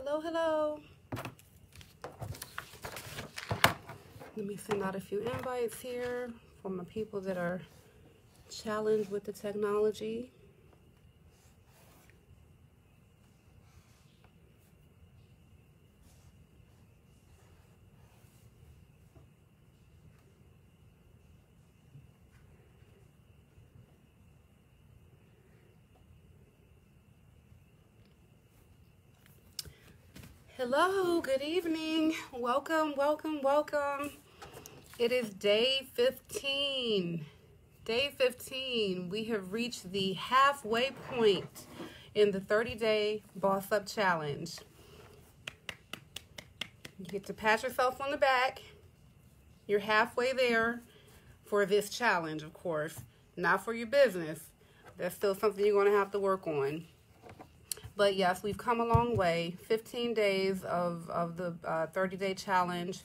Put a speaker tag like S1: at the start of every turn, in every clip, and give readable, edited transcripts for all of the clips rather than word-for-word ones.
S1: Hello, hello. Let me send out a few invites here for my people that are challenged with the technology. Hello, good evening. Welcome, welcome, welcome. It is day 15. Day 15. We have reached the halfway point in the 30-day Boss Up Challenge. You get to pat yourself on the back. You're halfway there for this challenge, of course. Not for your business. That's still something you're going to have to work on. But yes, we've come a long way. 15 days of the 30-day challenge.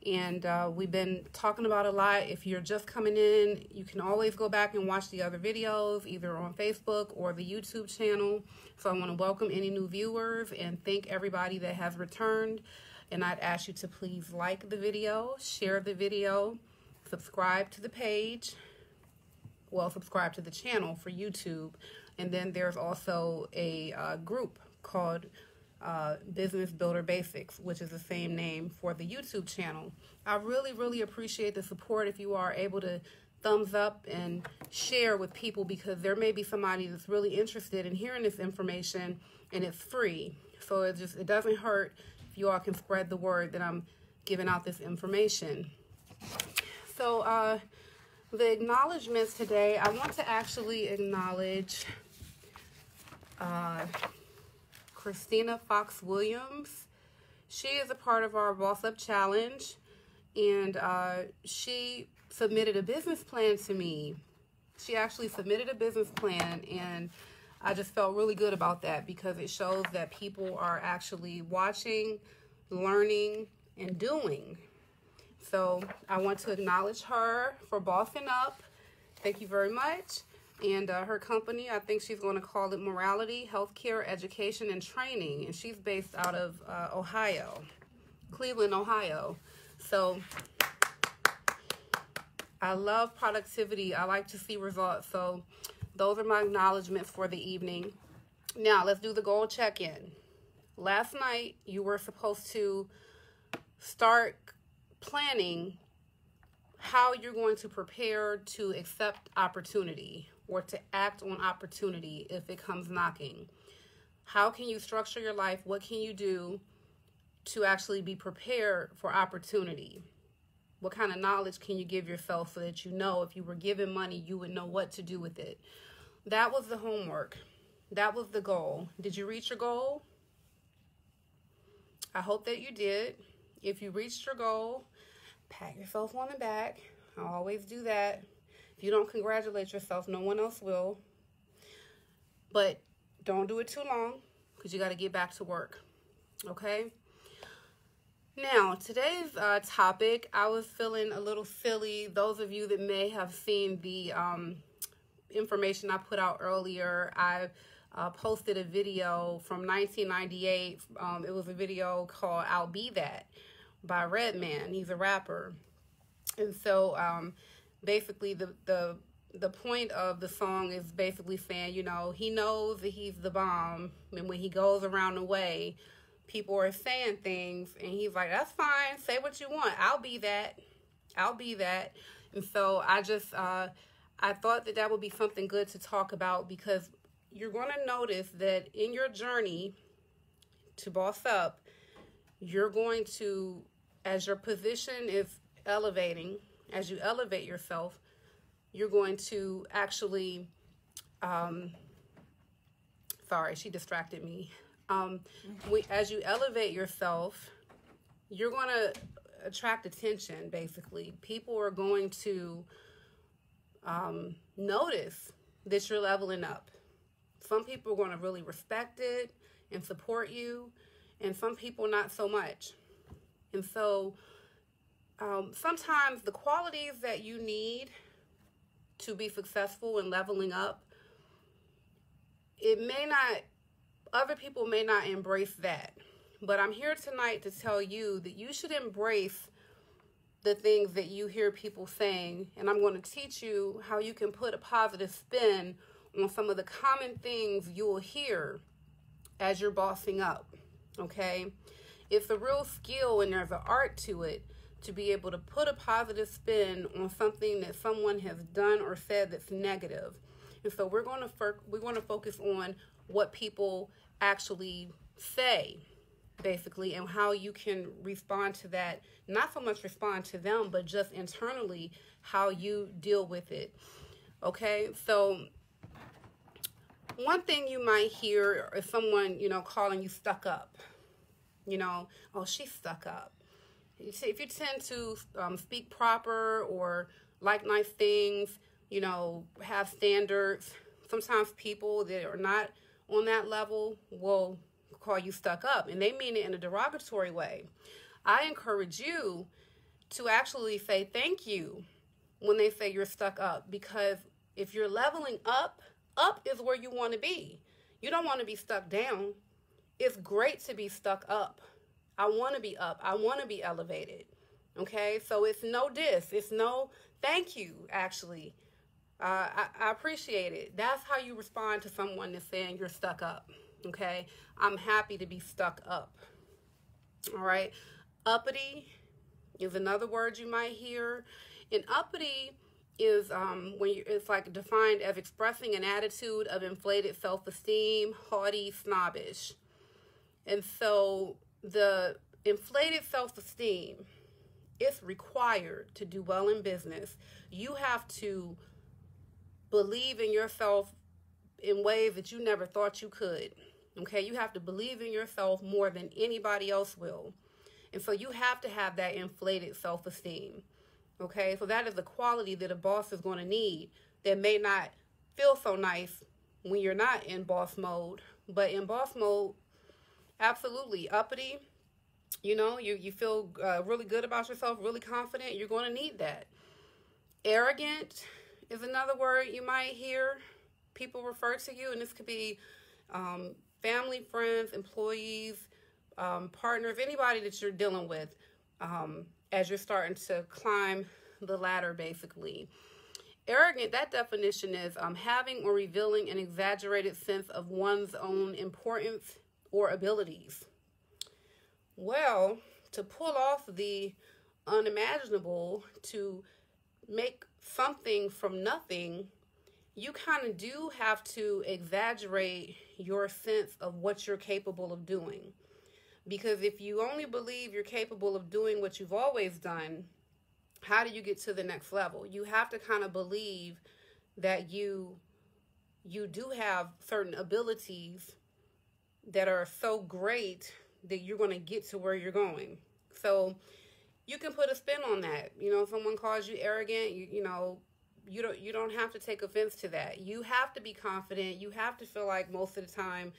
S1: And we've been talking about a lot. If you're just coming in, you can always go back and watch the other videos, either on Facebook or the YouTube channel. So I want to welcome any new viewers and thank everybody that has returned. And I'd ask you to please like the video, share the video, subscribe to the page. Well, subscribe to the channel for YouTube. And then there's also a group called Business Builder Basics, which is the same name for the YouTube channel. I really appreciate the support if you are able to thumbs up and share with people, because there may be somebody that's really interested in hearing this information and it's free. So it doesn't hurt if you all can spread the word that I'm giving out this information. So the acknowledgements today, I want to actually acknowledge Christina Fox Williams. She is a part of our Boss Up Challenge, and she submitted a business plan to me. She actually submitted a business plan, and I just felt really good about that because it shows that people are actually watching, learning, and doing. So I want to acknowledge her for bossing up. Thank you very much. And her company, I think she's going to call it Morality, Healthcare, Education, and Training. And she's based out of Ohio, Cleveland, Ohio. So I love productivity. I like to see results. So those are my acknowledgments for the evening. Now let's do the goal check-in. Last night, you were supposed to start planning how you're going to prepare to accept opportunity or to act on opportunity if it comes knocking. How can you structure your life? What can you do to actually be prepared for opportunity? What kind of knowledge can you give yourself so that you know if you were given money, you would know what to do with it? That was the homework. That was the goal. Did you reach your goal? I hope that you did. If you reached your goal, pat yourself on the back. I always do that. If you don't congratulate yourself, no one else will. But don't do it too long because you got to get back to work. Okay? Now, today's topic, I was feeling a little silly. Those of you that may have seen the information I put out earlier, I posted a video from 1998. It was a video called I'll Be That by Redman. He's a rapper. And so basically the point of the song is basically saying, you know, he knows that he's the bomb, and when he goes around the way, people are saying things, and he's like, that's fine, say what you want, I'll be that, I'll be that. And so I just I thought that would be something good to talk about, because you're going to notice that in your journey to boss up, you're going to, as your position is elevating, as you elevate yourself, you're going to actually, sorry, she distracted me. As you elevate yourself, you're going to attract attention, basically. People are going to notice that you're leveling up. Some people are going to really respect it and support you, and some people not so much. And so sometimes the qualities that you need to be successful in leveling up, other people may not embrace that. But I'm here tonight to tell you that you should embrace the things that you hear people saying, and I'm going to teach you how you can put a positive spin on some of the common things you'll hear as you're bossing up, okay? It's a real skill and there's an art to it to be able to put a positive spin on something that someone has done or said that's negative. And so we're going to focus on what people actually say, basically, and how you can respond to that. Not so much respond to them, but just internally how you deal with it. Okay, so one thing you might hear is someone, calling you stuck up. Oh, she's stuck up. If you tend to speak proper or like nice things, have standards, sometimes people that are not on that level will call you stuck up, and they mean it in a derogatory way. I encourage you to actually say thank you when they say you're stuck up, because if you're leveling up, up is where you want to be. You don't want to be stuck down. It's great to be stuck up. I want to be up. I want to be elevated. Okay, so it's no diss. It's no thank you, actually. I appreciate it. That's how you respond to someone that's saying you're stuck up. Okay, I'm happy to be stuck up. All right, uppity is another word you might hear. And uppity is it's like defined as expressing an attitude of inflated self-esteem, haughty, snobbish. And so the inflated self-esteem, it's required to do well in business. You have to believe in yourself in ways that you never thought you could. Okay, you have to believe in yourself more than anybody else will. And so you have to have that inflated self-esteem. Okay, so that is a quality that a boss is going to need that may not feel so nice when you're not in boss mode. But in boss mode, absolutely. Uppity, you feel really good about yourself, really confident. You're going to need that. Arrogant is another word you might hear people refer to you, and this could be family, friends, employees, partners, anybody that you're dealing with as you're starting to climb the ladder, basically. Arrogant, that definition is having or revealing an exaggerated sense of one's own importance or abilities. Well, to pull off the unimaginable, to make something from nothing, you kind of do have to exaggerate your sense of what you're capable of doing. Because if you only believe you're capable of doing what you've always done, how do you get to the next level? You have to kind of believe that you do have certain abilities that are so great that you're going to get to where you're going. So you can put a spin on that. If someone calls you arrogant, you don't have to take offense to that. You have to be confident. You have to feel like most of the time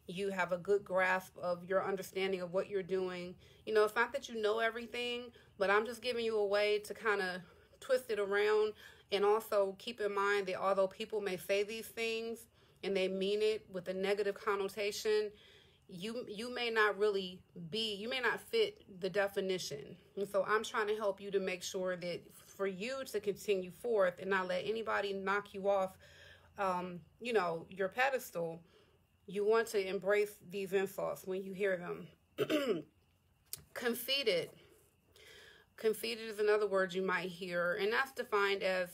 S1: you have a good grasp of your understanding of what you're doing. It's not that you know everything, but I'm just giving you a way to kind of twist it around. And also keep in mind that although people may say these things and they mean it with a negative connotation, you may not really you may not fit the definition. And so I'm trying to help you to make sure that for you to continue forth and not let anybody knock you off, your pedestal, you want to embrace these insults when you hear them. Conceited. Conceited is another word you might hear, and that's defined as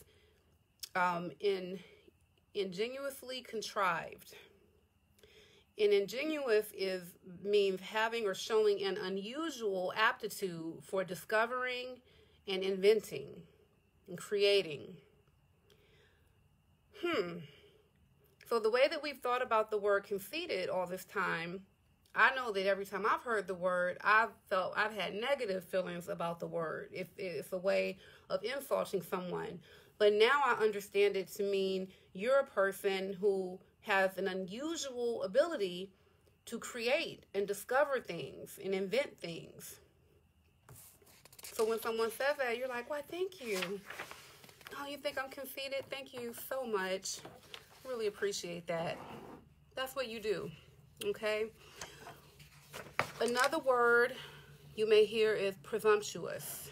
S1: ingenuously contrived. And ingenuous means having or showing an unusual aptitude for discovering and inventing and creating. So the way that we've thought about the word conceited all this time, I know that every time I've heard the word, I've had negative feelings about the word. It's a way of insulting someone. But now I understand it to mean you're a person who has an unusual ability to create and discover things and invent things. So when someone says that, you're like, why, thank you. Oh, you think I'm conceited? Thank you so much. Really appreciate that. That's what you do, okay? Another word you may hear is presumptuous.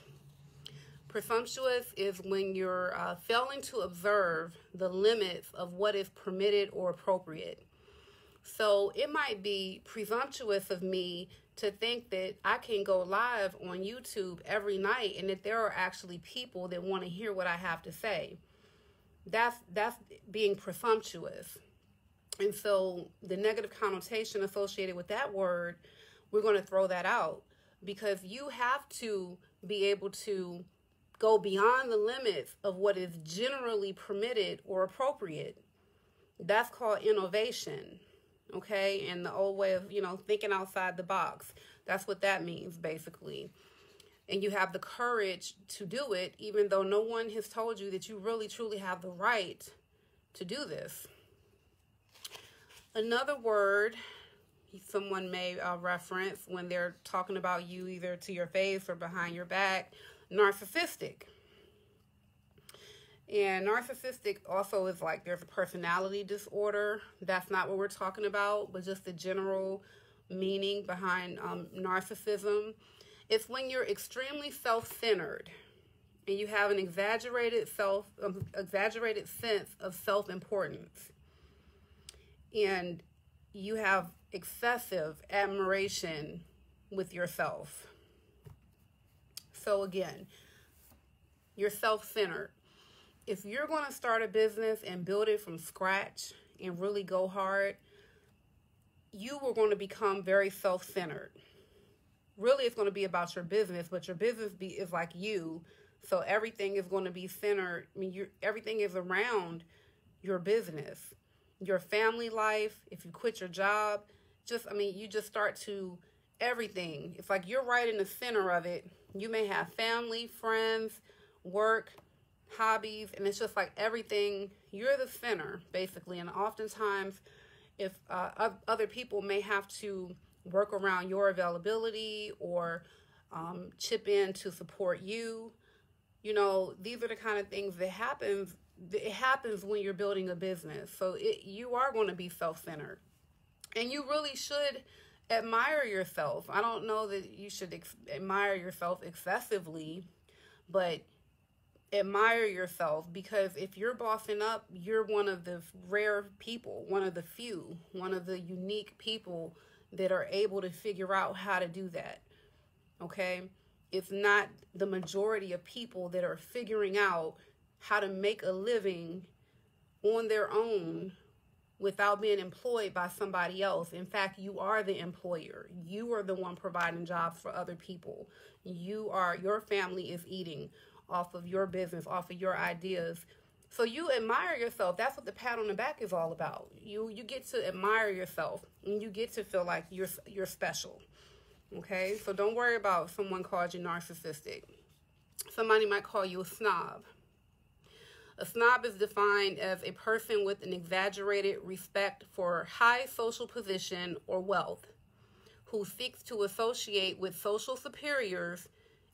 S1: Presumptuous is when you're failing to observe the limits of what is permitted or appropriate. So it might be presumptuous of me to think that I can go live on YouTube every night and that there are actually people that want to hear what I have to say. That's being presumptuous. And so the negative connotation associated with that word, we're going to throw that out, because you have to be able to go beyond the limits of what is generally permitted or appropriate. That's called innovation. Okay, and the old way of, thinking outside the box. That's what that means, basically. And you have the courage to do it, even though no one has told you that you really, truly have the right to do this. Another word someone may reference when they're talking about you, either to your face or behind your back, narcissistic. And narcissistic also is like there's a personality disorder. That's not what we're talking about, but just the general meaning behind narcissism. It's when you're extremely self-centered and you have an exaggerated sense of self-importance. And you have excessive admiration with yourself. So again, you're self-centered. If you're going to start a business and build it from scratch and really go hard, you are going to become very self-centered. Really, it's going to be about your business, but your business is like you. So everything is going to be centered. Everything is around your business, your family life. If you quit your job, you just start to everything. It's like you're right in the center of it. You may have family, friends, work, hobbies, and it's just like everything, you're the center, basically. And oftentimes, if other people may have to work around your availability or chip in to support you, these are the kind of things that happens. It happens when you're building a business. So you are going to be self-centered. And you really should admire yourself. I don't know that you should admire yourself excessively, but admire yourself, because if you're bossing up, you're one of the rare people, one of the few, one of the unique people that are able to figure out how to do that. Okay? It's not the majority of people that are figuring out how to make a living on their own without being employed by somebody else. In fact, you are the employer. You are the one providing jobs for other people. Your family is eating off of your business, off of your ideas. So you admire yourself. That's what the pat on the back is all about. You get to admire yourself, and you get to feel like you're special. Okay? So don't worry about if someone calls you narcissistic. Somebody might call you a snob. A snob is defined as a person with an exaggerated respect for high social position or wealth, who seeks to associate with social superiors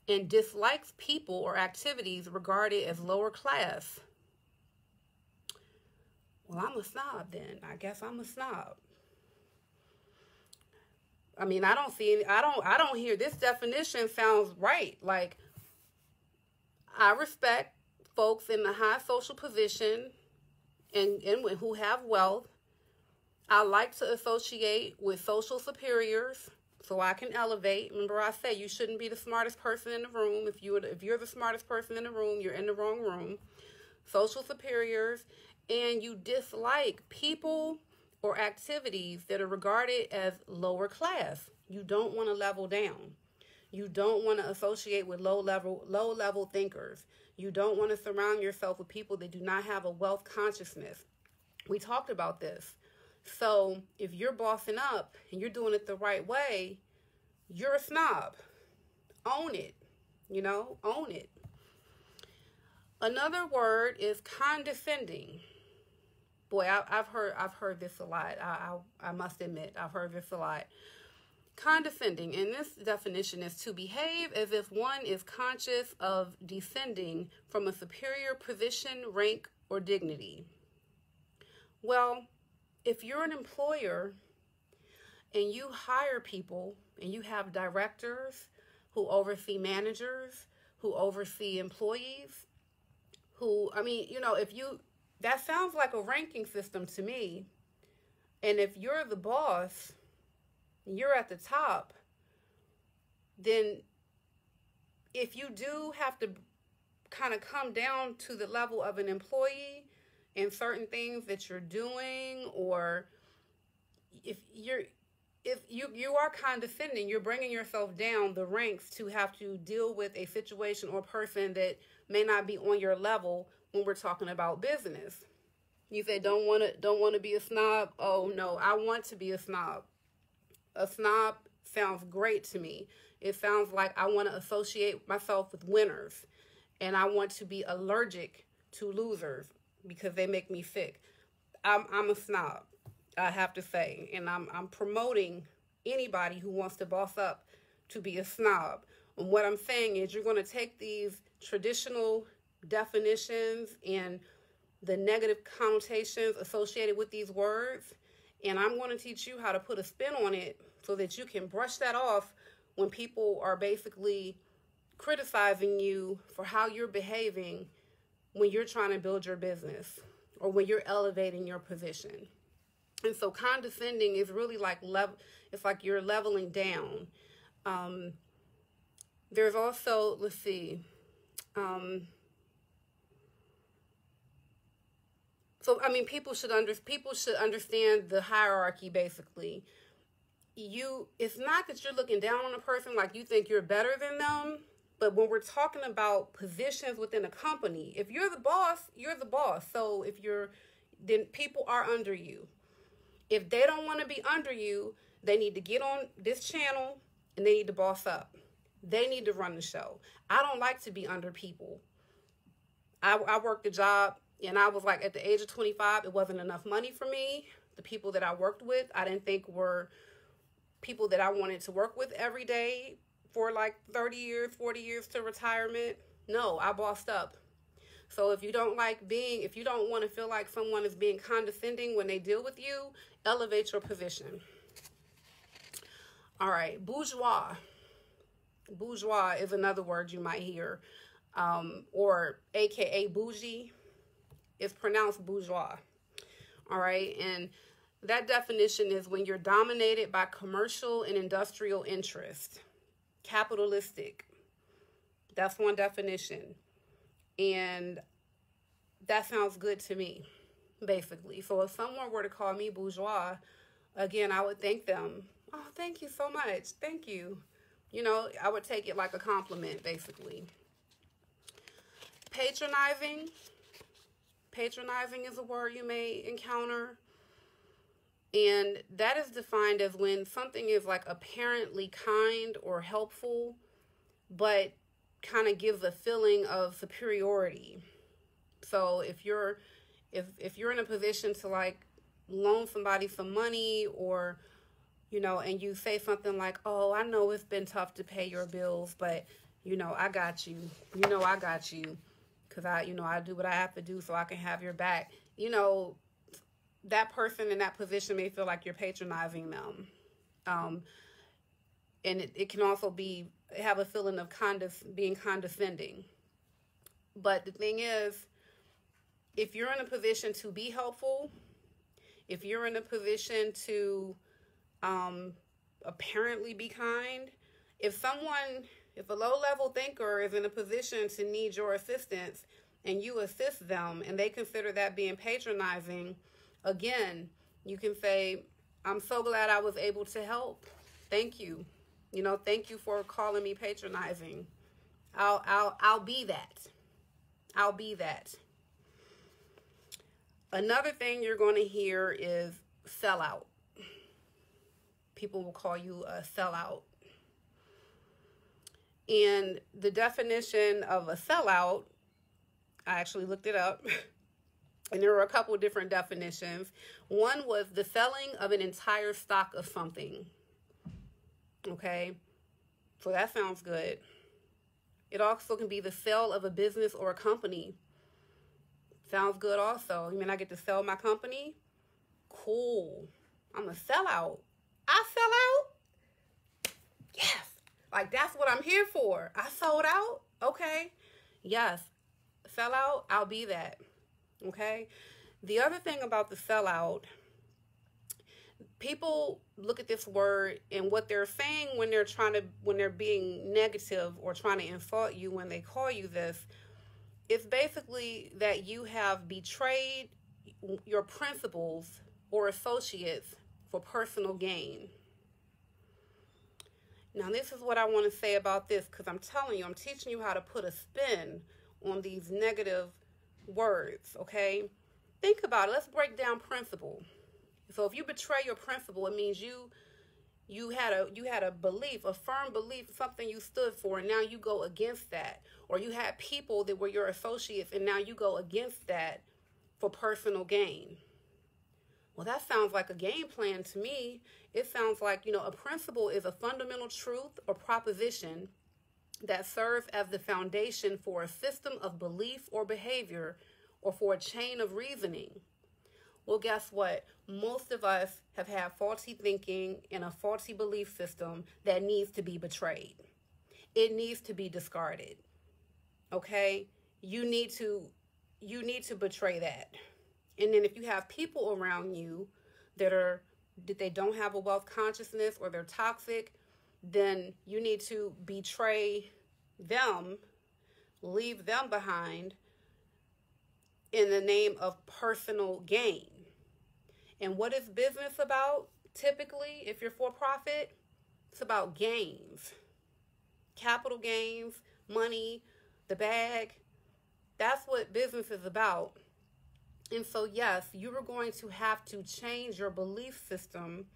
S1: and dislikes people or activities regarded as lower class. Well, I'm a snob then. I guess I'm a snob. I don't hear this definition sounds right. Like, I respect folks in the high social position and who have wealth. I like to associate with social superiors so I can elevate. Remember, I say you shouldn't be the smartest person in the room. If you're the smartest person in the room, you're in the wrong room. Social superiors. And you dislike people or activities that are regarded as lower class. You don't want to level down. You don't want to associate with low level thinkers. You don't want to surround yourself with people that do not have a wealth consciousness. We talked about this. So if you're bossing up and you're doing it the right way, you're a snob. Own it. Own it. Another word is condescending. Boy, I've heard this a lot. I must admit, I've heard this a lot. Condescending, and this definition is to behave as if one is conscious of descending from a superior position, rank, or dignity. Well, if you're an employer and you hire people and you have directors who oversee managers, who oversee employees, that sounds like a ranking system to me. And if you're the boss, you're at the top, then if you do have to kind of come down to the level of an employee in certain things that you're doing, or if you are condescending, you're bringing yourself down the ranks to have to deal with a situation or person that may not be on your level when we're talking about business. You say don't want to be a snob. Oh no, I want to be a snob. A snob sounds great to me. It sounds like I want to associate myself with winners, and I want to be allergic to losers because they make me sick. I'm a snob, I have to say, and I'm promoting anybody who wants to boss up to be a snob. And what I'm saying is you're going to take these traditional definitions and the negative connotations associated with these words, and I'm going to teach you how to put a spin on it so that you can brush that off when people are basically criticizing you for how you're behaving when you're trying to build your business or when you're elevating your position. And so condescending is really like it's like you're leveling down. There's also, let's see. People should understand the hierarchy. Basically, it's not that you're looking down on a person like you think you're better than them. But when we're talking about positions within a company, if you're the boss, you're the boss. So then people are under you. If they don't want to be under you, they need to get on this channel and they need to boss up. They need to run the show. I don't like to be under people. I worked a job, and I was like, at the age of 25, it wasn't enough money for me. The people that I worked with, I didn't think were people that I wanted to work with every day for like 30 years, 40 years to retirement. No, I bossed up. So if you don't want to feel like someone is being condescending when they deal with you, elevate your position. All right, bourgeois. Bourgeois is another word you might hear, or AKA bougie. It's pronounced bourgeois. All right, and that definition is when you're dominated by commercial and industrial interest. Capitalistic. That's one definition. And that sounds good to me, basically. So if someone were to call me bourgeois, again, I would thank them. Oh, thank you so much. Thank you. I would take it like a compliment, basically. Patronizing. Patronizing is a word you may encounter. And that is defined as when something is like apparently kind or helpful, but kind of gives a feeling of superiority. So if you're in a position to like loan somebody some money, or and you say something like, oh, I know it's been tough to pay your bills, but I got you. I got you, because I do what I have to do so I can have your back. That person in that position may feel like you're patronizing them. And it can also have a feeling of being condescending. But the thing is, if you're in a position to be helpful, if you're in a position to apparently be kind, if a low-level thinker is in a position to need your assistance and you assist them and they consider that being patronizing, again, you can say, I'm so glad I was able to help. Thank you. Thank you for calling me patronizing. I'll be that. I'll be that. Another thing you're going to hear is sellout. People will call you a sellout. And the definition of a sellout, I actually looked it up. And there were a couple of different definitions. One was the selling of an entire stock of something. Okay, so that sounds good. It also can be the sale of a business or a company. Sounds good also. You mean I get to sell my company? Cool. I'm a sellout. I sell out? Yes. Like, that's what I'm here for. I sold out? Okay. Yes. Sell out, I'll be that. Okay. The other thing about the sellout, people look at this word and what they're saying when they're being negative or trying to insult you when they call you this, it's basically that you have betrayed your principals or associates for personal gain. Now, this is what I want to say about this, because I'm telling you, I'm teaching you how to put a spin on these negative words, okay? Think about it. Let's break down principle. So if you betray your principle, it means you had a belief, a firm belief, something you stood for, and now you go against that. Or you had people that were your associates, and now you go against that for personal gain. Well, that sounds like a game plan to me. It sounds like, a principle is a fundamental truth or proposition that serves as the foundation for a system of belief or behavior, or for a chain of reasoning. Well, guess what? Most of us have had faulty thinking and a faulty belief system that needs to be betrayed. It needs to be discarded. Okay? You need to betray that. And then if you have people around you that they don't have a wealth consciousness or they're toxic, then you need to betray them, leave them behind in the name of personal gain. And what is business about? Typically, if you're for profit, it's about gains. Capital gains, money, the bag. That's what business is about. And so, yes, you are going to have to change your belief system.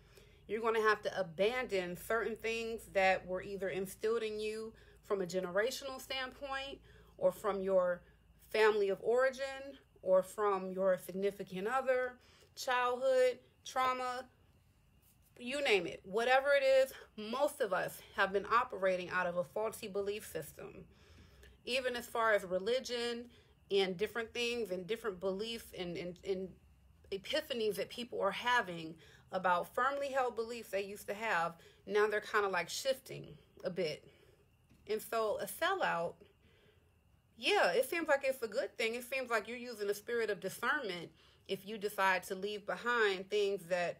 S1: You're going to have to abandon certain things that were either instilled in you from a generational standpoint, or from your family of origin, or from your significant other, childhood, trauma, you name it. Whatever it is, most of us have been operating out of a faulty belief system. Even as far as religion and different things and different beliefs and epiphanies that people are having about firmly held beliefs they used to have, now they're kind of like shifting a bit. And so a sellout, yeah, it seems like it's a good thing. It seems like you're using the spirit of discernment if you decide to leave behind things that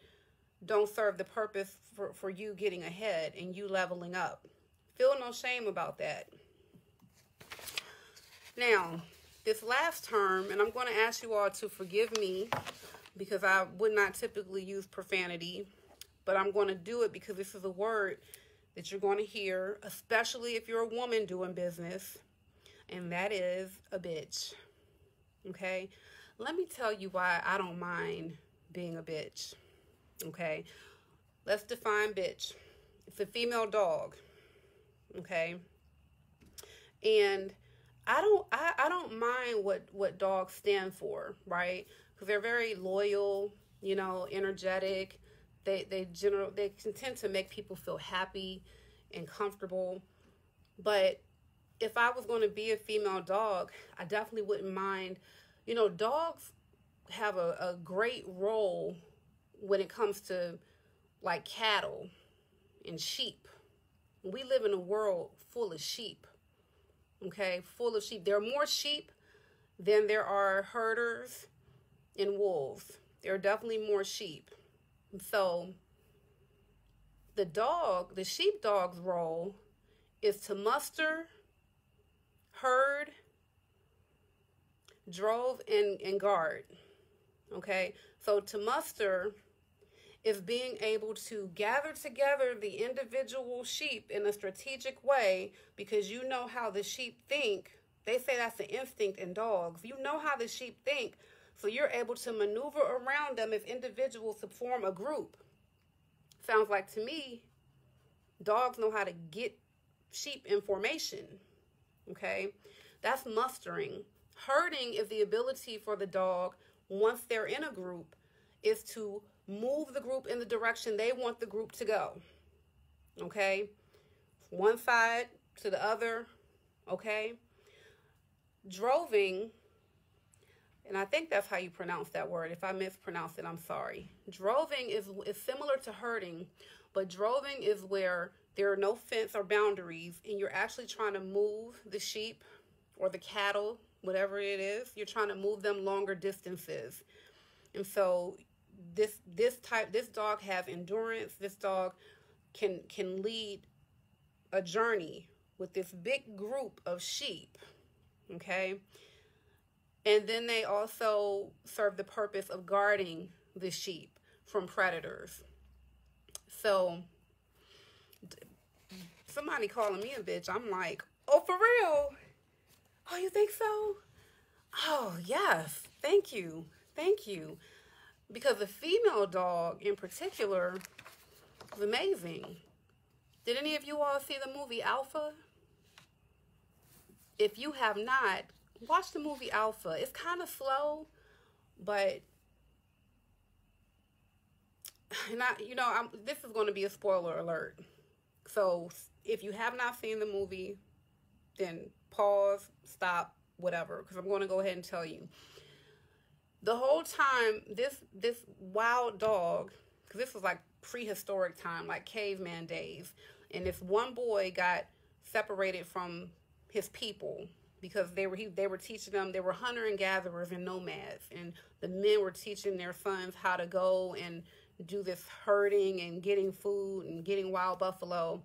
S1: don't serve the purpose for you getting ahead and you leveling up. Feel no shame about that. Now, this last term, and I'm going to ask you all to forgive me because I would not typically use profanity, but I'm going to do it because this is a word that you're going to hear, especially if you're a woman doing business, and that is a bitch. Okay? Let me tell you why I don't mind being a bitch. Okay? Let's define bitch. It's a female dog. Okay? And I don't mind what dogs stand for, right? Because they're very loyal, energetic. They can tend to make people feel happy and comfortable. But if I was going to be a female dog, I definitely wouldn't mind. Dogs have a great role when it comes to like cattle and sheep. We live in a world full of sheep. Okay, full of sheep. There are more sheep than there are herders and wolves. There are definitely more sheep. So the sheepdog's role is to muster, herd, drove, and guard. Okay, so to muster is being able to gather together the individual sheep in a strategic way, because you know how the sheep think. They say that's the instinct in dogs. You know how the sheep think, so you're able to maneuver around them as individuals to form a group. Sounds like to me, dogs know how to get sheep in formation. Okay, that's mustering. Herding is the ability for the dog, once they're in a group, is to move the group in the direction they want the group to go. Okay? One side to the other. Okay? Droving, and I think that's how you pronounce that word. If I mispronounce it, I'm sorry. Droving is similar to herding, But droving is where there are no fence or boundaries, and you're actually trying to move the sheep or the cattle, whatever it is. You're trying to move them longer distances. And so this dog has endurance. This dog can lead a journey with this big group of sheep. Okay? And then they also serve the purpose of guarding the sheep from predators. So somebody calling me a bitch, I'm like, oh, for real? Oh, you think so? Oh, yes. Thank you. Thank you. Because the female dog in particular is amazing. Did any of you all see the movie Alpha? If you have not, watch the movie Alpha. It's kind of slow, but this is going to be a spoiler alert. So if you have not seen the movie, then pause, stop, whatever, because I'm going to go ahead and tell you. The whole time, this wild dog, because this was like prehistoric time, like caveman days, and this one boy got separated from his people because they were teaching them, they were hunter and gatherers and nomads, and the men were teaching their sons how to go and do this herding and getting food and getting wild buffalo.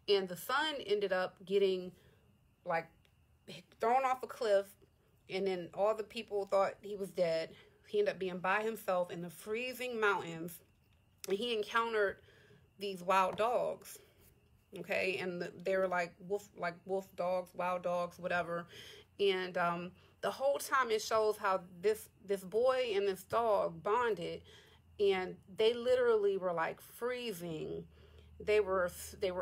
S1: And the son ended up getting like thrown off a cliff, and then all the people thought he was dead. He ended up being by himself in the freezing mountains, and he encountered these wild dogs. Okay, and they were like wolf dogs, wild dogs, whatever. And the whole time it shows how this boy and this dog bonded, and they literally were like freezing. They were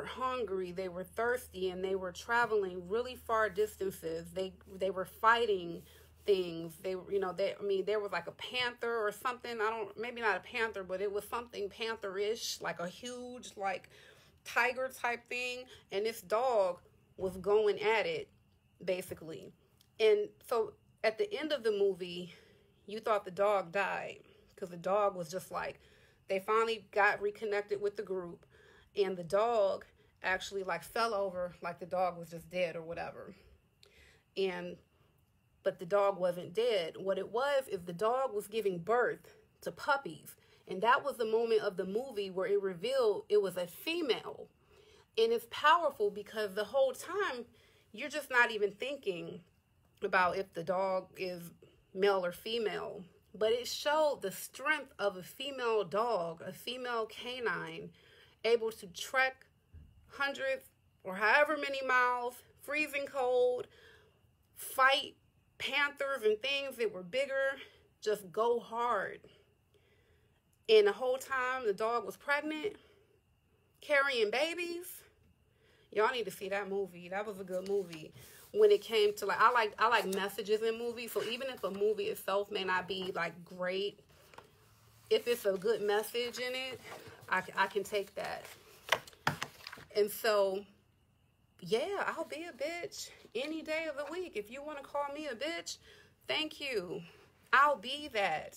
S1: hungry, they were thirsty, and they were traveling really far distances. They were fighting things. There was like a panther or something. Maybe not a panther, but it was something panther-ish, like a huge like tiger type thing, and this dog was going at it basically. And so at the end of the movie, you thought the dog died, because the dog was just like, they finally got reconnected with the group, and the dog actually like fell over, like the dog was just dead or whatever. But the dog wasn't dead. What it was is the dog was giving birth to puppies. And that was the moment of the movie where it revealed it was a female. And it's powerful because the whole time you're just not even thinking about if the dog is male or female. But it showed the strength of a female dog, a female canine, able to trek hundreds or however many miles, freezing cold, fight panthers and things that were bigger, just go hard. And the whole time the dog was pregnant, carrying babies. Y'all need to see that movie. That was a good movie. When it came to I like messages in movies. So even if a movie itself may not be like great, if it's a good message in it, I can take that. And so, yeah, I'll be a bitch any day of the week. If you want to call me a bitch, thank you. I'll be that.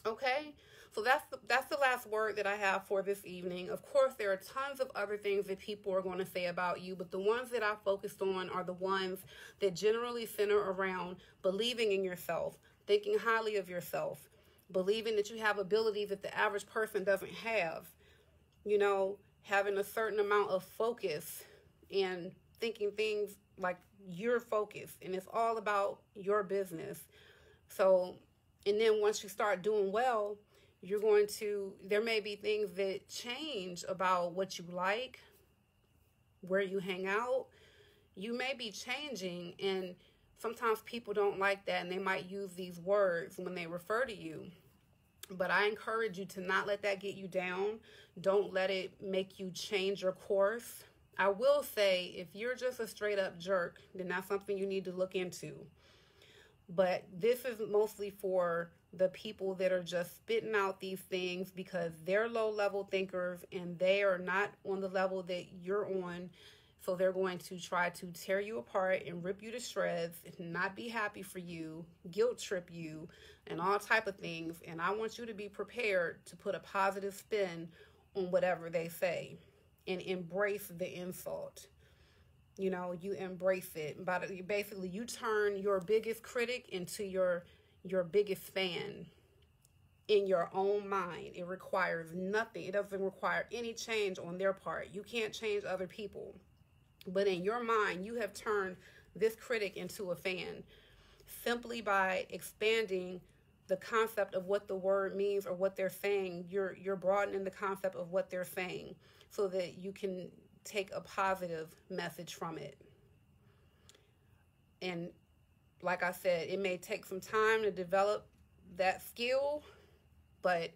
S1: Okay? So that's the last word that I have for this evening. Of course, there are tons of other things that people are going to say about you, but the ones that I focused on are the ones that generally center around believing in yourself, thinking highly of yourself, believing that you have abilities that the average person doesn't have, having a certain amount of focus and thinking things like you're focused, and it's all about your business. So, and then once you start doing well, there may be things that change about what you like, where you hang out. You may be changing, and sometimes people don't like that, and they might use these words when they refer to you. But I encourage you to not let that get you down. Don't let it make you change your course. I will say, if you're just a straight up jerk, then that's something you need to look into. But this is mostly for the people that are just spitting out these things because they're low-level thinkers and they are not on the level that you're on. So they're going to try to tear you apart and rip you to shreds and not be happy for you, guilt trip you, and all type of things. And I want you to be prepared to put a positive spin on whatever they say and embrace the insult. You know, you embrace it. But basically, you turn your biggest critic into your biggest fan in your own mind. It requires nothing. It doesn't require any change on their part. You can't change other people. But in your mind, you have turned this critic into a fan simply by expanding the concept of what the word means or what they're saying. You're broadening the concept of what they're saying so that you can take a positive message from it. And like I said, it may take some time to develop that skill, but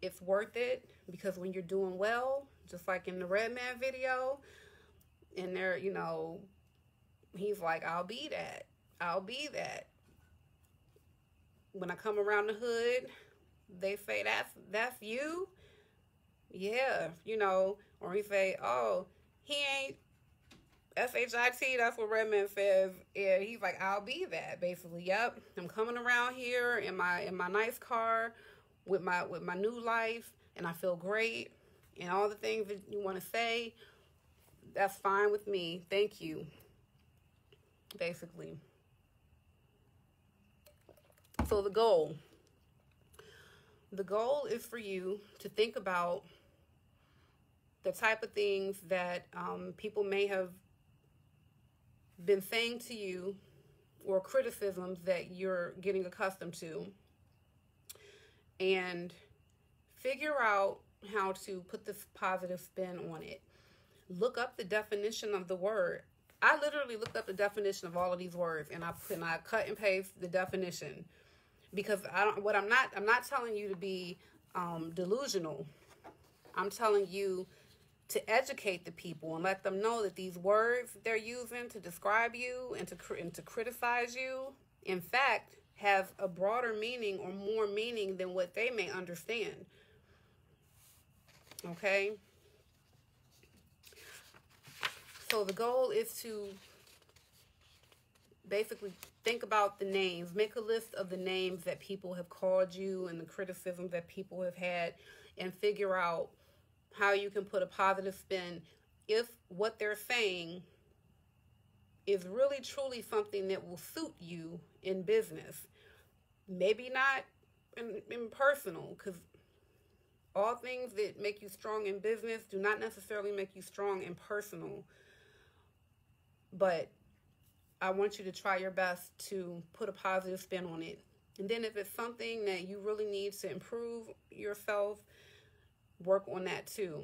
S1: it's worth it, because when you're doing well, just like in the Red Man video, and there, you know, he's like, I'll be that. I'll be that. When I come around the hood, they say, that's you? Yeah, you know, or he say, oh, he ain't S-H-I-T, that's what Redman says. And he's like, I'll be that, basically. Yep, I'm coming around here in my nice car with my new life, and I feel great, and all the things that you want to say, that's fine with me. Thank you, basically. So the goal is for you to think about the type of things that people may have been saying to you, or criticisms that you're getting accustomed to, and figure out how to put this positive spin on it. Look up the definition of the word. I literally looked up the definition of all of these words, and I cut and paste the definition, because I'm not telling you to be delusional. I'm telling you to educate the people and let them know that these words they're using to describe you and to criticize you, in fact, have a broader meaning or more meaning than what they may understand. Okay? So the goal is to basically think about the names. Make a list of the names that people have called you and the criticisms that people have had, and figure out how you can put a positive spin if what they're saying is really truly something that will suit you in business. Maybe not in personal, because all things that make you strong in business do not necessarily make you strong in personal. But I want you to try your best to put a positive spin on it. And then if it's something that you really need to improve yourself, work on that too.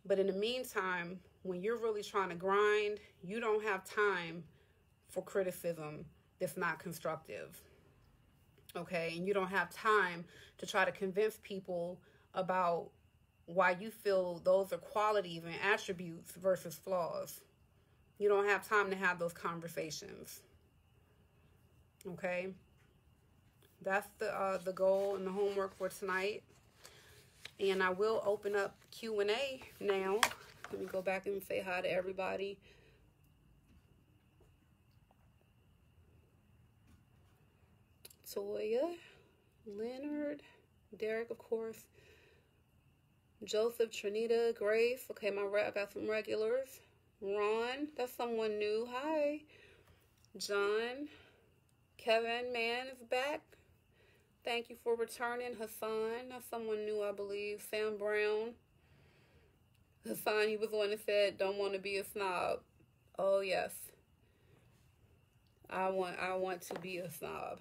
S1: But in the meantime, when you're really trying to grind, you don't have time for criticism that's not constructive. Okay? And you don't have time to try to convince people about why you feel those are qualities and attributes versus flaws. You don't have time to have those conversations. Okay? That's the goal and the homework for tonight. And I will open up Q&A now. Let me go back and say hi to everybody. Toya, Leonard, Derek, of course, Joseph, Trinita, Grace. Okay, I got some regulars. Ron, that's someone new. Hi. John, Kevin, man, is back. Thank you for returning. Hassan, that's someone new, I believe. Sam Brown. Hassan, he was the one that said, don't want to be a snob. Oh, yes. I want to be a snob.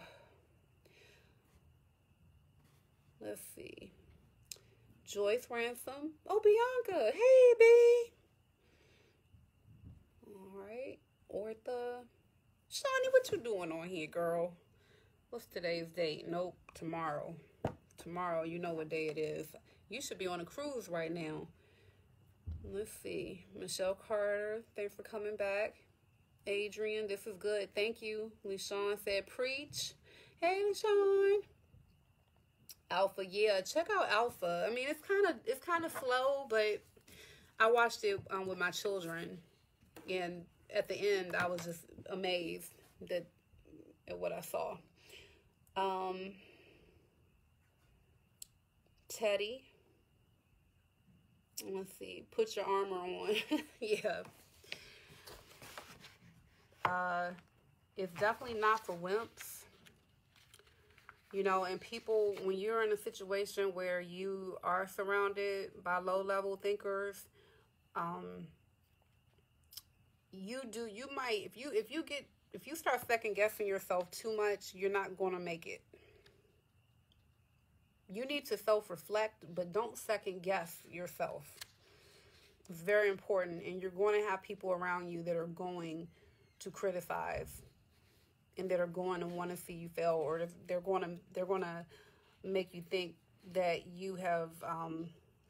S1: Let's see. Joyce Ransom. Oh, Bianca. Hey, B. All right. Ortha. Shawnee, what you doing on here, girl? What's today's date? Nope, tomorrow. Tomorrow, you know what day it is. You should be on a cruise right now. Let's see. Michelle Carter, thanks for coming back. Adrian, this is good. Thank you. LeShawn said, preach. Hey, LeShawn. Alpha, yeah, check out Alpha. I mean, it's kind of slow, but I watched it with my children, and at the end, I was just amazed at what I saw. Teddy. Let's see. Put your armor on. Yeah. It's definitely not for wimps. You know, and people, when you're in a situation where you are surrounded by low-level thinkers, you might, if you start second guessing yourself too much, you're not going to make it. You need to self-reflect, but don't second guess yourself. It's very important, and you're going to have people around you that are going to criticize and that are going to want to see you fail, or they're going to make you think that you have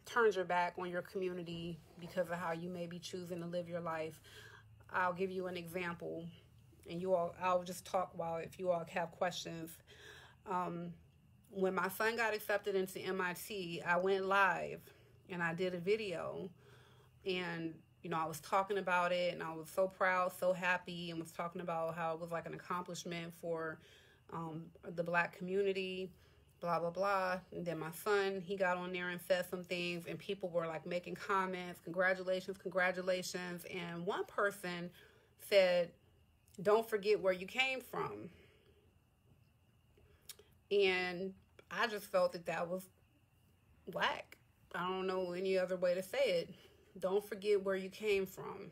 S1: turned your back on your community because of how you may be choosing to live your life. I'll give you an example, and I'll just talk while if you all have questions. When my son got accepted into MIT, I went live and I did a video, and you know, I was talking about it, and I was so proud, so happy, and was talking about how it was like an accomplishment for the Black community, blah, blah, blah. And then my son, he got on there and said some things, and people were like making comments, congratulations, congratulations. And one person said, don't forget where you came from. And I just felt that was whack. I don't know any other way to say it. Don't forget where you came from.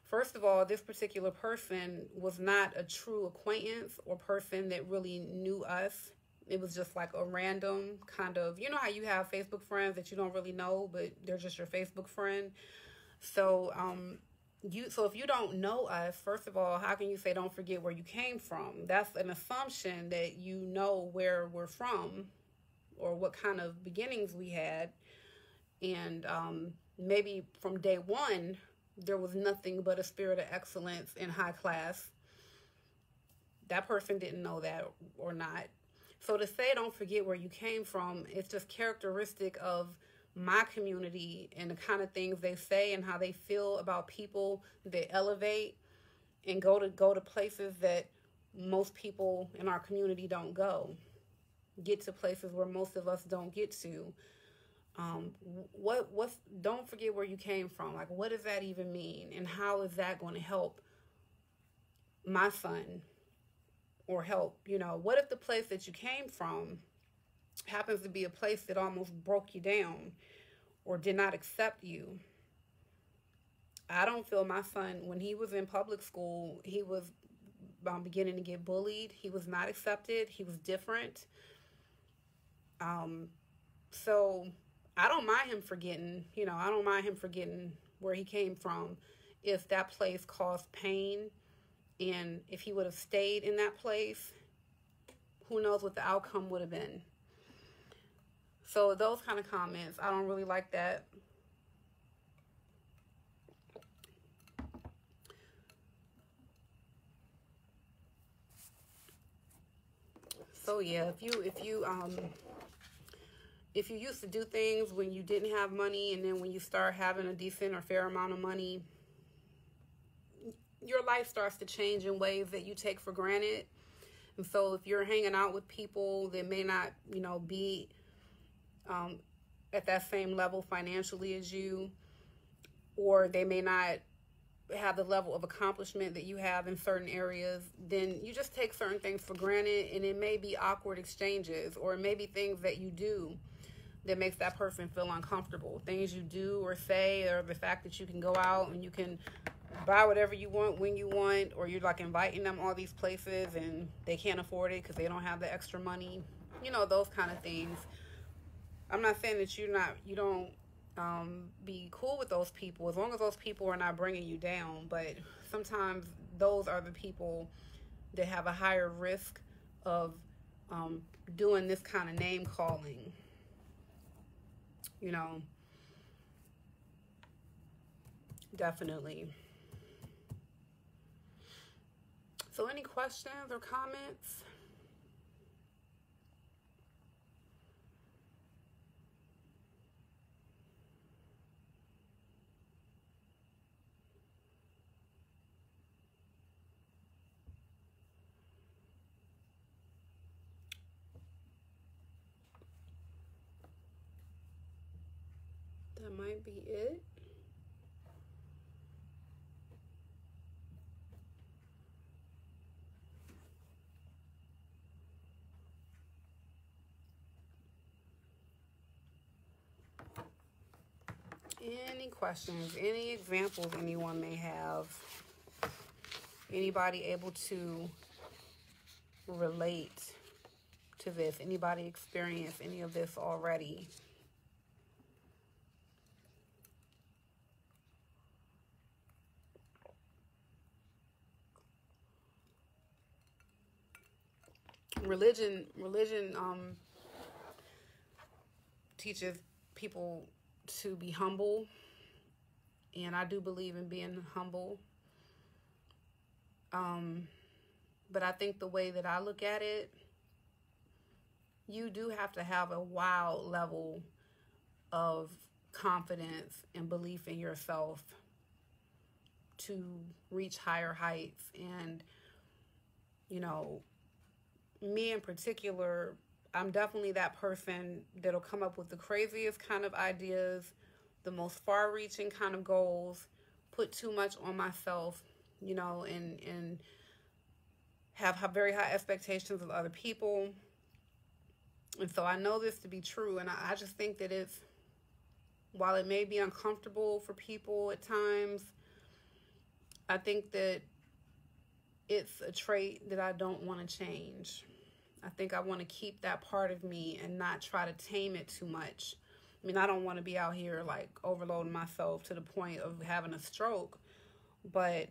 S1: First of all, this particular person was not a true acquaintance or person that really knew us. It was just like a random kind of, you know how you have Facebook friends that you don't really know, but they're just your Facebook friend. So, so if you don't know us, first of all, how can you say don't forget where you came from? That's an assumption that you know where we're from or what kind of beginnings we had. And maybe from day one, there was nothing but a spirit of excellence in high class. That person didn't know that or not. So to say don't forget where you came from, it's just characteristic of my community and the kind of things they say and how they feel about people that elevate and go to places that most people in our community don't go. Get to places where most of us don't get to. Don't forget where you came from. Like, what does that even mean? And how is that going to help my son or help, you know, what if the place that you came from happens to be a place that almost broke you down or did not accept you? I don't feel my son, when he was in public school, he was beginning to get bullied. He was not accepted. He was different. So I don't mind him forgetting, you know, I don't mind him forgetting where he came from if that place caused pain. And if he would have stayed in that place, who knows what the outcome would have been. So those kind of comments, I don't really like that. So yeah, if you used to do things when you didn't have money, and then when you start having a decent or fair amount of money, your life starts to change in ways that you take for granted. And so if you're hanging out with people that may not, you know, be at that same level financially as you, or they may not have the level of accomplishment that you have in certain areas, then you just take certain things for granted, and it may be awkward exchanges, or it may be things that you do that makes that person feel uncomfortable. Things you do or say, or the fact that you can go out and you can buy whatever you want when you want, or you're like inviting them all these places and they can't afford it because they don't have the extra money. You know, those kind of things. I'm not saying that you don't be cool with those people as long as those people are not bringing you down, but sometimes those are the people that have a higher risk of doing this kind of name calling, you know. Definitely. So any questions or comments? that might be it. Any questions, any examples anyone may have? Anybody able to relate to this? Anybody experience any of this already? Religion teaches people to be humble, and I do believe in being humble. But I think the way that I look at it, you do have to have a wild level of confidence and belief in yourself to reach higher heights. And, you know, me in particular, I'm definitely that person that'll come up with the craziest kind of ideas, the most far-reaching kind of goals, put too much on myself, you know, and have very high expectations of other people. And so I know this to be true, and I just think that it's, while it may be uncomfortable for people at times, I think that it's a trait that I don't want to change. I think I want to keep that part of me and not try to tame it too much. I mean, I don't want to be out here like overloading myself to the point of having a stroke, but,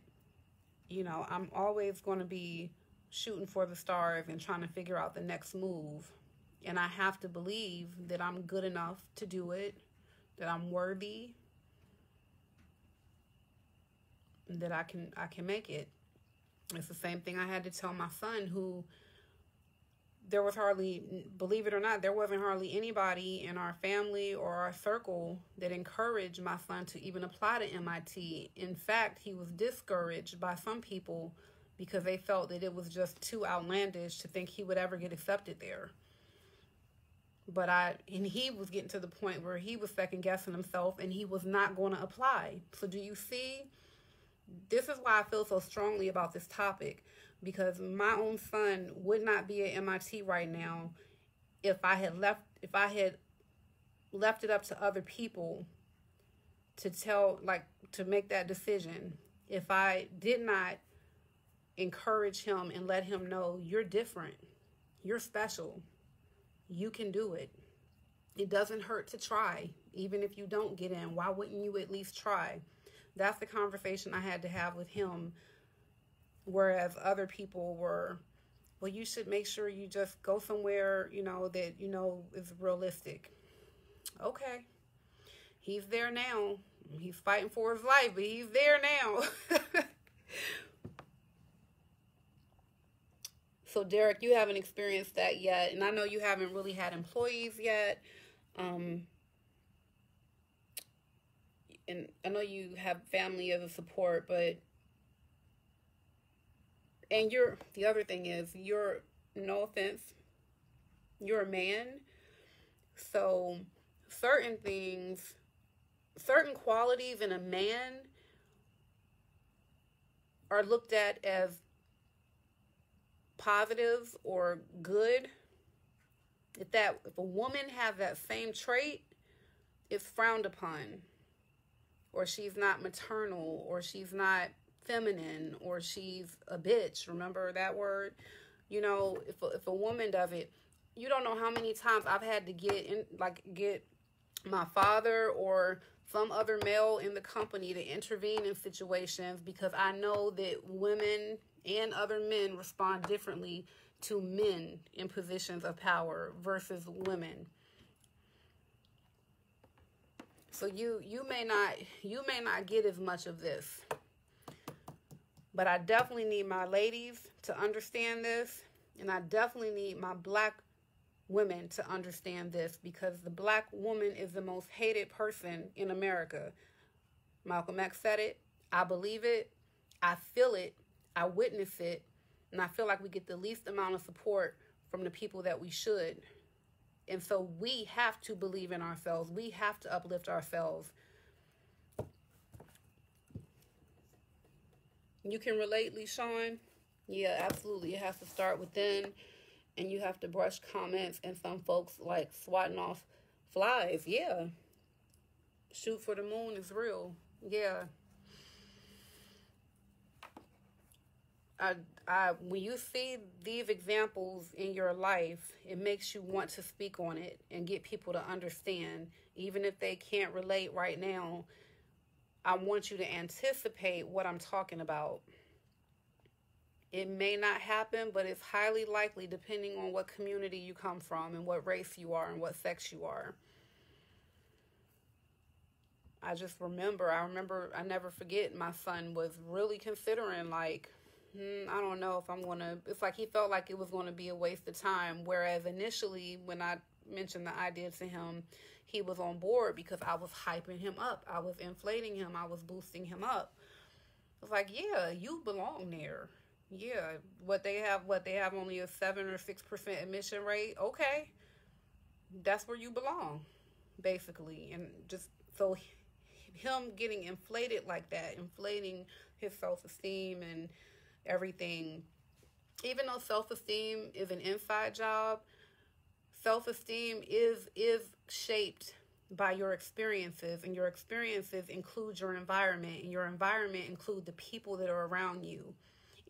S1: you know, I'm always going to be shooting for the stars and trying to figure out the next move. And I have to believe that I'm good enough to do it, that I'm worthy, that I can make it. It's the same thing I had to tell my son, who there was hardly, believe it or not, there wasn't hardly anybody in our family or our circle that encouraged my son to even apply to MIT. In fact, he was discouraged by some people because they felt that it was just too outlandish to think he would ever get accepted there. And he was getting to the point where he was second guessing himself and he was not going to apply. So do you see? This is why I feel so strongly about this topic, because my own son would not be at MIT right now if I had left it up to other people to make that decision. If I did not encourage him and let him know, you're different, you're special, you can do it. It doesn't hurt to try. Even if you don't get in, why wouldn't you at least try? That's the conversation I had to have with him. Whereas other people were, well, you should make sure you just go somewhere, you know, that, you know, is realistic. Okay. He's there now. He's fighting for his life, but he's there now. So, Derek, you haven't experienced that yet. And I know you haven't really had employees yet. And I know you have family as a support, but, and the other thing is, no offense, you're a man. So certain things, certain qualities in a man are looked at as positives or good. If a woman has that same trait, it's frowned upon. Or she's not maternal, or she's not feminine, or she's a bitch. Remember that word? You know, if a woman does it, you don't know how many times I've had to get my father or some other male in the company to intervene in situations, because I know that women and other men respond differently to men in positions of power versus women. So you may not get as much of this, but I definitely need my ladies to understand this, and I definitely need my black women to understand this, because the black woman is the most hated person in America. Malcolm X said it. I believe it. I feel it. I witness it, and I feel like we get the least amount of support from the people that we should. And so we have to believe in ourselves. We have to uplift ourselves. You can relate, LeSean? Yeah, absolutely. It has to start within, and you have to brush comments, and some folks like swatting off flies. Yeah. Shoot for the moon is real. Yeah. When you see these examples in your life, it makes you want to speak on it and get people to understand, even if they can't relate right now. I want you to anticipate what I'm talking about. It may not happen, but it's highly likely depending on what community you come from and what race you are and what sex you are. I never forget, my son was really considering, like, I don't know if I'm going to, it's like he felt like it was going to be a waste of time. Whereas initially, when I mentioned the idea to him, he was on board because I was hyping him up. I was inflating him. I was boosting him up. It's like, yeah, you belong there. Yeah, what they have only a 7 or 6% admission rate. Okay, that's where you belong, basically. And just so him getting inflated like that, inflating his self-esteem and everything, even though self-esteem is an inside job, self-esteem is shaped by your experiences, and your experiences include your environment, and your environment include the people that are around you.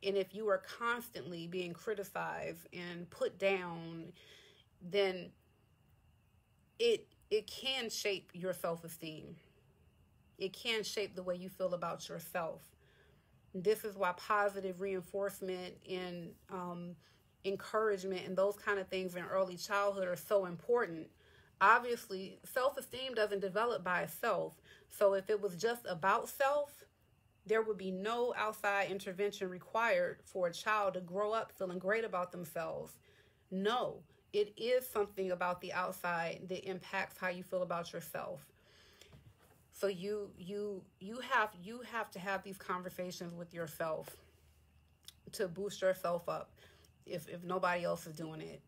S1: And if you are constantly being criticized and put down, then it can shape your self-esteem. It can shape the way you feel about yourself. This is why positive reinforcement and encouragement and those kind of things in early childhood are so important. Obviously, self-esteem doesn't develop by itself. So if it was just about self, there would be no outside intervention required for a child to grow up feeling great about themselves. No, it is something about the outside that impacts how you feel about yourself. So you have to have these conversations with yourself to boost yourself up if nobody else is doing it.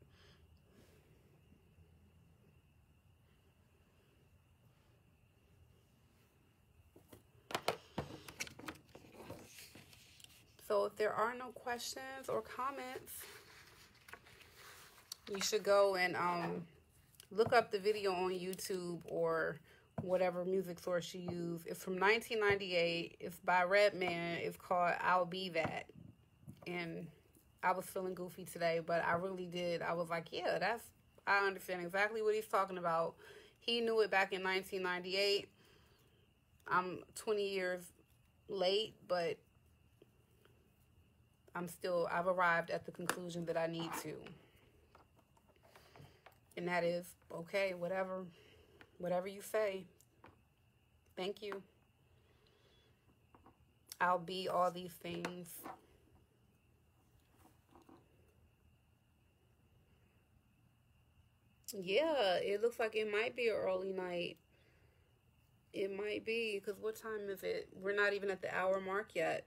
S1: So if there are no questions or comments, you should go and look up the video on YouTube or whatever music source you use. It's from 1998. It's by Redman. It's called I'll Be That. And I was feeling goofy today, but I really did. I was like, yeah, I understand exactly what he's talking about. He knew it back in 1998. I'm 20 years late, but I've arrived at the conclusion that I need to. And that is, okay, whatever you say. Thank you. I'll be all these things. Yeah, it looks like it might be an early night. It might be, because what time is it? We're not even at the hour mark yet.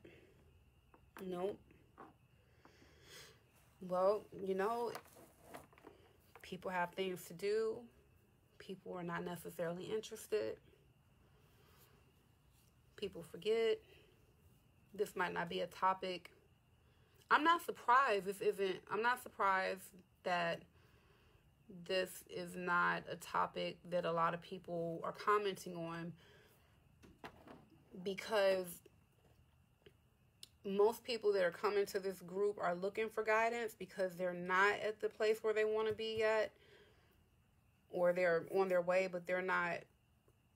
S1: Nope. Well, people have things to do. People are not necessarily interested. People forget. This might not be a topic. I'm not surprised that this is not a topic that a lot of people are commenting on, because most people that are coming to this group are looking for guidance because they're not at the place where they want to be yet, or they're on their way, but they're not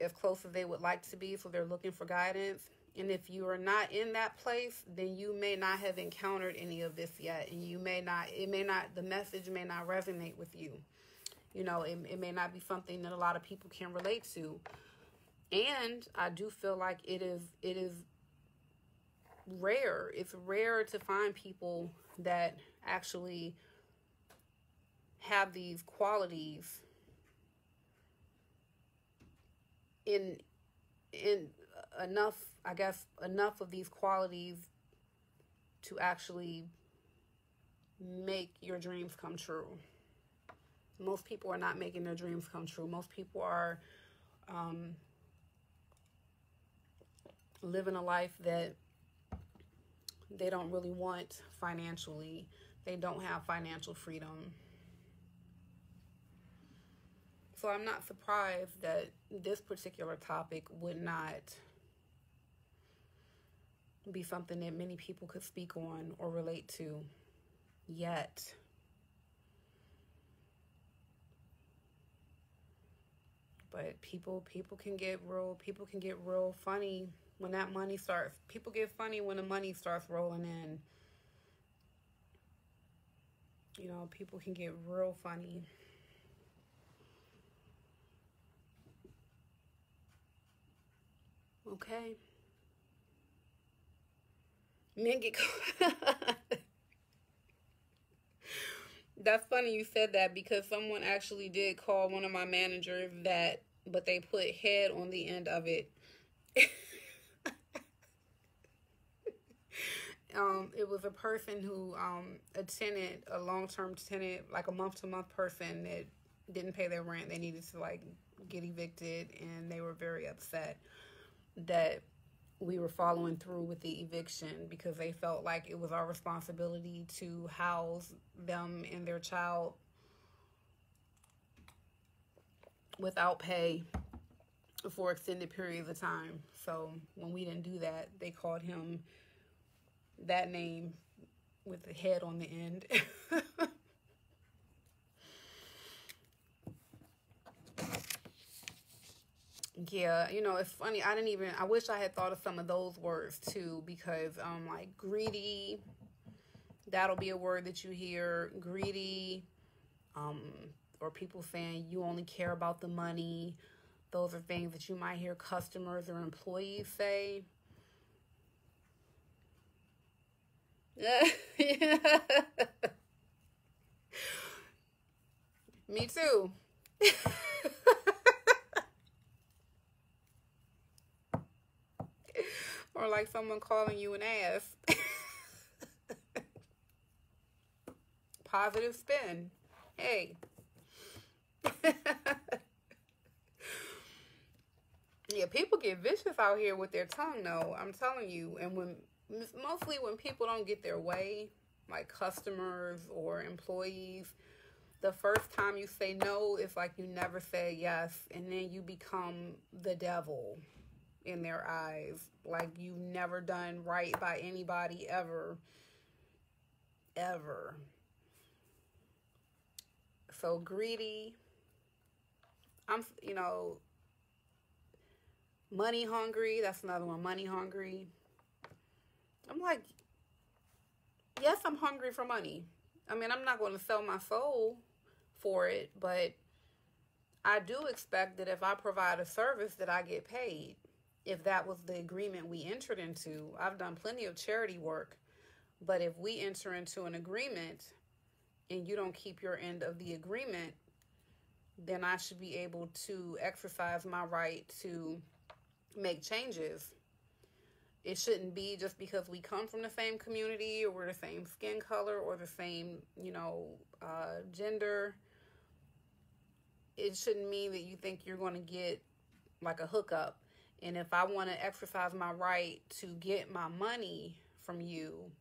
S1: as close as they would like to be, so they're looking for guidance. And if you are not in that place, then you may not have encountered any of this yet, and the message may not resonate with you. It may not be something that a lot of people can relate to. And I do feel like it is rare. It's rare to find people that actually have these qualities in enough of these qualities to actually make your dreams come true. Most people are not making their dreams come true. Most people are living a life that they don't really want financially. They don't have financial freedom. So I'm not surprised that this particular topic would not be something that many people could speak on or relate to yet. But people can get real funny when that money starts. People get funny when the money starts rolling in. You know, people can get real funny. Okay. Men get That's funny you said that, because someone actually did call one of my managers that, but they put head on the end of it. It was a person who a tenant, a long-term tenant, like a month-to-month person that didn't pay their rent. They needed to like get evicted, and they were very upset that we were following through with the eviction because they felt like it was our responsibility to house them and their child without pay for extended periods of time. So when we didn't do that, they called him that name with the head on the end. Yeah, you know, it's funny. I wish I had thought of some of those words too, because like greedy, that'll be a word that you hear, greedy, or people saying you only care about the money. Those are things that you might hear customers or employees say. Me too. Or like someone calling you an ass. Positive spin. Hey. Yeah, people get vicious out here with their tongue, though. I'm telling you. And mostly when people don't get their way, like customers or employees, the first time you say no, it's like you never say yes, and then you become the devil in their eyes. Like you've never done right by anybody ever. So greedy. Money hungry. That's another one. Money hungry. I'm like, yes, I'm hungry for money. I mean, I'm not going to sell my soul for it, but I do expect that if I provide a service that I get paid. If that was the agreement we entered into. I've done plenty of charity work, but if we enter into an agreement and you don't keep your end of the agreement, then I should be able to exercise my right to make changes. It shouldn't be just because we come from the same community or we're the same skin color or the same, gender. It shouldn't mean that you think you're going to get like a hookup. And if I want to exercise my right to get my money from you,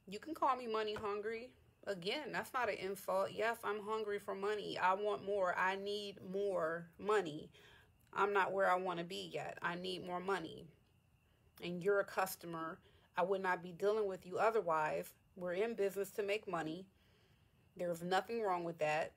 S1: you can call me money hungry. Again, that's not an insult. Yes, I'm hungry for money. I want more. I need more money. I'm not where I want to be yet. I need more money. And you're a customer. I would not be dealing with you otherwise. We're in business to make money. There's nothing wrong with that.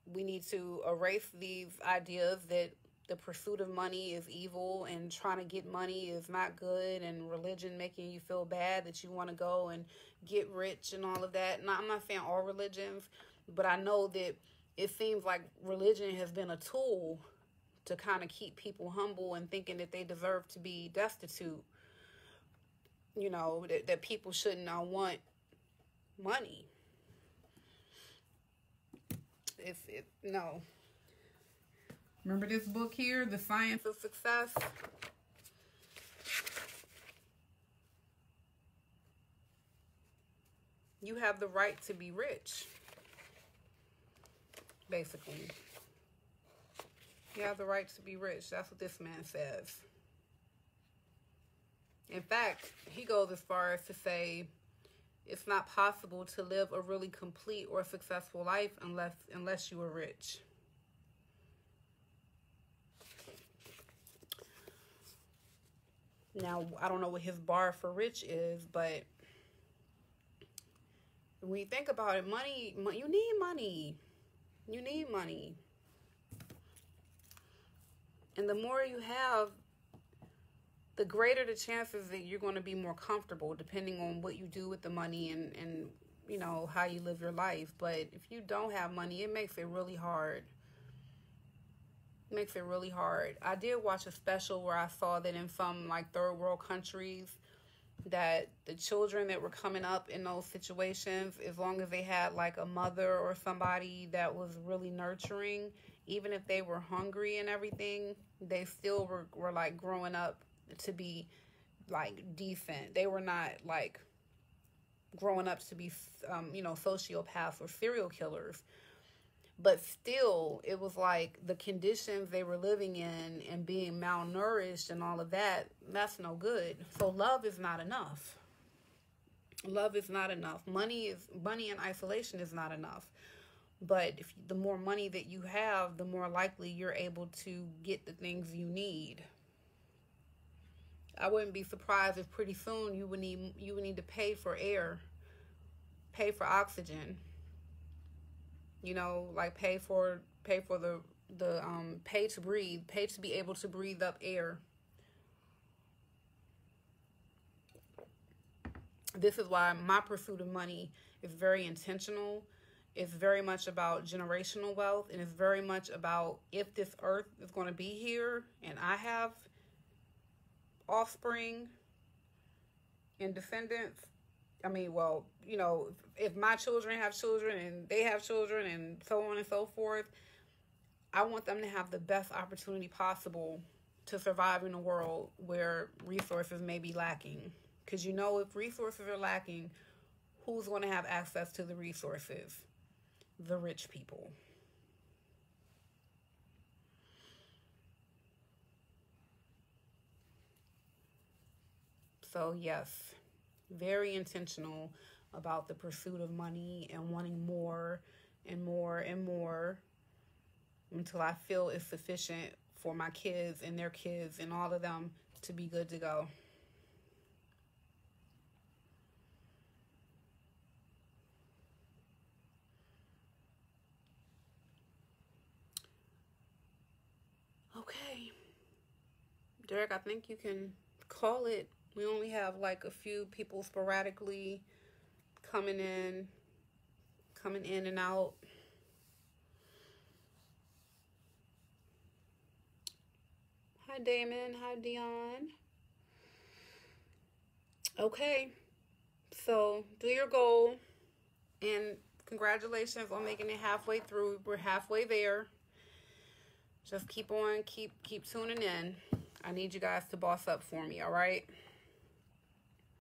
S1: We need to erase these ideas that the pursuit of money is evil and trying to get money is not good, and religion making you feel bad that you want to go and get rich and all of that. And I'm not saying all religions, but I know that it seems like religion has been a tool to kind of keep people humble and thinking that they deserve to be destitute. That people shouldn't want money. No. Remember this book here, The Science of Success? You have the right to be rich. basically. You have the right to be rich. That's what this man says. In fact, he goes as far as to say it's not possible to live a really complete or successful life unless you are rich. Now, I don't know what his bar for rich is, but when you think about it, money, you need money. You need money. And the more you have, the greater the chances that you're going to be more comfortable, depending on what you do with the money and you know, how you live your life. But if you don't have money, it makes it really hard. It makes it really hard. I did watch a special where I saw that in some like third world countries, that the children that were coming up in those situations, as long as they had like a mother or somebody that was really nurturing, even if they were hungry and everything, they still were like growing up to be like decent. They were not like growing up to be, you know, sociopaths or serial killers. But still, it was like the conditions they were living in and being malnourished and all of that, that's no good. So love is not enough. Love is not enough. Money in isolation is not enough. But the more money that you have, the more likely you're able to get the things you need. I wouldn't be surprised if pretty soon you would need to pay for air, pay for oxygen. You know, like pay to breathe, pay to be able to breathe up air. This is why my pursuit of money is very intentional. It's very much about generational wealth, and it's very much about, if this earth is going to be here and I have offspring and descendants, I mean, well, you know, if my children have children and they have children and so on and so forth, I want them to have the best opportunity possible to survive in a world where resources may be lacking. Because, you know, if resources are lacking, who's going to have access to the resources? The rich people. So, yes, very intentional about the pursuit of money and wanting more and more and more until I feel it's sufficient for my kids and their kids and all of them to be good to go. Okay, Derek, I think you can call it. We only have like a few people sporadically coming in and out. Hi, Damon. Hi, Dion. Okay, so do your goal, and congratulations on making it halfway through. We're halfway there. Just keep on, keep tuning in. I need you guys to boss up for me, all right?